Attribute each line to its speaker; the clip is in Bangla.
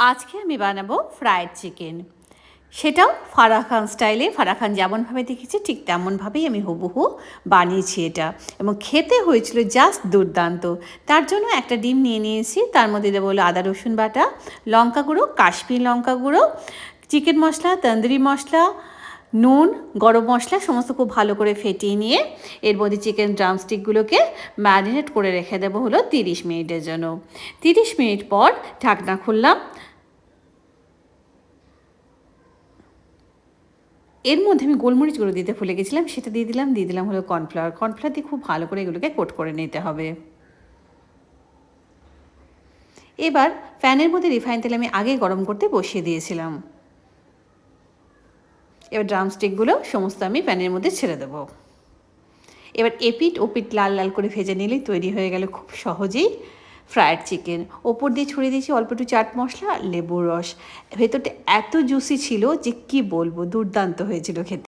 Speaker 1: আজকে আমি বানাবো ফ্রায়েড চিকেন। সেটাও ফারাহ খান স্টাইলে। ফারাহ খান যেমনভাবে দেখেছি ঠিক তেমনভাবেই আমি হুবহু বানিয়েছি এটা, এবং খেতে হয়েছিল জাস্ট দুর্দান্ত। তার জন্য একটা ডিম নিয়ে নিয়েছি, তার মধ্যে দেবো হলো আদা রসুন বাটা, লঙ্কা গুঁড়ো, কাশ্মীর লঙ্কা গুঁড়ো, চিকেন মশলা, তন্দুরি মশলা, নুন, গরম মশলা সমস্ত খুব ভালো করে ফেটিয়ে নিয়ে এর মধ্যে চিকেন ড্রামস্টিকগুলোকে ম্যারিনেট করে রেখে দেবো হলো 30 মিনিটের জন্য। 30 মিনিট পর ঢাকনা খুললাম। এর মধ্যে আমি গোলমরিচ গুঁড়ো দিতে ভুলে গেছিলাম, সেটা দিয়ে দিলাম হলো কর্নফ্লাওয়ার। কর্নফ্লাওয়ার দিয়ে খুব ভালো করে এগুলোকে কোট করে নিতে হবে। এবার প্যানের মধ্যে রিফাইন তেল আমি আগে গরম করতে বসিয়ে দিয়েছিলাম। এবার ড্রামস্টিকগুলো সমস্ত আমি প্যানের মধ্যে ছেড়ে দেবো। এবার এপিট ওপিট লাল লাল করে ভেজে নিলেই তৈরি হয়ে গেল খুব সহজেই ফ্রায়েড চিকেন। ওপর দিয়ে ছড়িয়ে দিয়েছি অল্প একটু চাট মশলা আর লেবুর রস। ভেতরটা এত জুসি ছিল যে কি বলবো, দুর্দান্ত হয়েছিল খেতে।